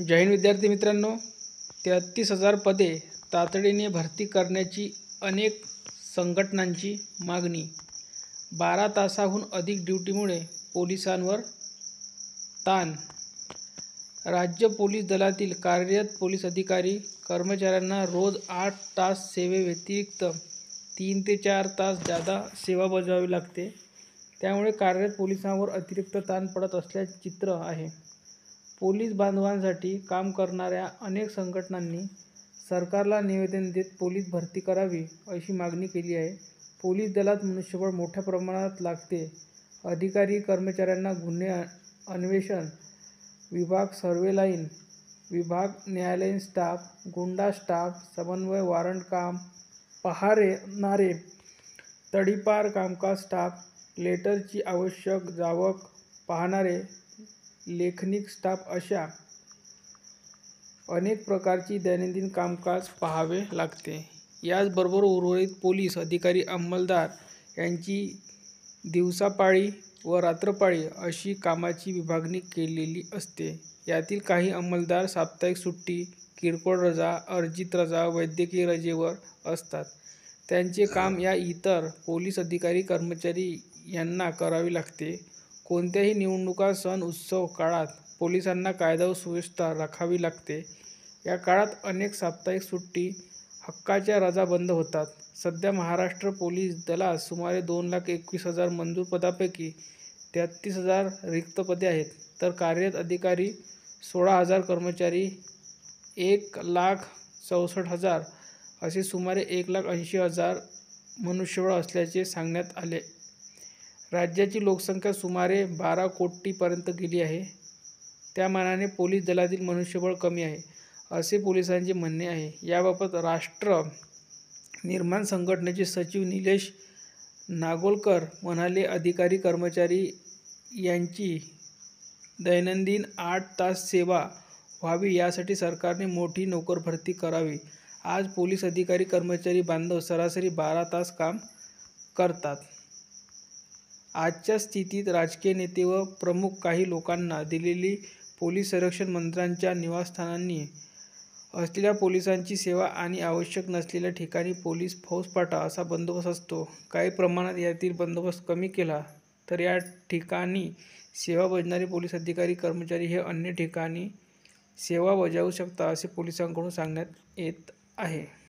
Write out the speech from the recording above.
जय हिंद विद्यार्थी मित्रांनो, 33,000 पदे तातडीने भरती करण्याची अनेक संघटनांची मागणी. 12 तासाहून अधिक ड्युटीमुळे पोलिसांवर ताण. राज्य पोलीस दलातील कार्यरत पोलीस अधिकारी कर्मचाऱ्यांना रोज 8 तास सेवेव्यतिरिक्त 3 ते 4 तास जादा सेवा बजावावी लागते. त्यामुळे कार्यरत पोलिसांवर अतिरिक्त ताण पडत असल्याचे चित्र आहे. पोलीस बांधवांसाठी काम करणाऱ्या अनेक संघटनांनी सरकारला निवेदन देत पोलीस भरती करावी अशी मागणी केली आहे. पोलीस दलात मनुष्यबळ मोठ्या प्रमाणात लागते. अधिकारी कर्मचाऱ्यांना गुन्हे अन्वेषण विभाग, सर्व्हेलाईन विभाग, न्यायालयीन स्टाफ, गुंडा स्टाफ, समन्वय, वॉरंट काम पाहणारे, तडीपार कामकाज स्टाफ, लेटरची आवश्यक जावक पाहणारे, लेखनिक स्टाफ अशा अनेक प्रकारची दैनंदिन कामकाज पाहावे लागते. याचबरोबर उर्वरित पोलीस अधिकारी अंमलदार यांची दिवसापाळी व रात्रपाळी अशी कामाची विभागणी केलेली असते. यातील काही अंमलदार साप्ताहिक सुट्टी, किरकोळ रजा, अर्जित रजा, वैद्यकीय रजेवर असतात. त्यांचे काम या इतर पोलीस अधिकारी कर्मचारी यांना करावे लागते. कोणत्याही निवडणुका, सण, उत्सव काळात पोलिसांना कायदा व सुव्यवस्था राखावी लागते. या काळात अनेक साप्ताहिक सुट्टी, हक्काच्या रजा बंद होतात. सध्या महाराष्ट्र पोलीस दलात सुमारे 2,21,000 मंजूर पदांपैकी 33,000 रिक्त पदे आहेत. तर कार्यरत अधिकारी 16,000, कर्मचारी 1,64,000 असे सुमारे 1,80,000 मनुष्यबळ असल्याचे सांगण्यात आले. राज्याची लोकसंख्या सुमारे 12 कोटींपर्यंत गेली आहे. त्या मानाने पोलीस दलातील मनुष्यबळ कमी आहे, असे पोलिसांचे म्हणणे आहे. याबाबत राष्ट्र निर्माण संघटनेचे सचिव निलेश नागोलकर म्हणाले, अधिकारी कर्मचारी यांची दैनंदिन 8 तास सेवा व्हावी यासाठी सरकारने मोठी नोकरभरती करावी. आज पोलीस अधिकारी कर्मचारी बांधव सरासरी 12 तास काम करतात. आजच्या स्थितीत राजकीय नेते व प्रमुख काही लोकांना दिलेली पोलीस संरक्षण मंत्र्यांच्या निवासस्थानी असलेल्या पोलिसांची सेवा आणि आवश्यक नसलेल्या ठिकाणी पोलीस फौजफाटा असा बंदोबस्त असतो. काही प्रमाणात यातील बंदोबस्त कमी केला तर या ठिकाणी सेवा बजावणारे पोलीस अधिकारी कर्मचारी हे अन्य ठिकाणी सेवा बजावू शकतात, असे पोलिसांकडून सांगण्यात येत आहे.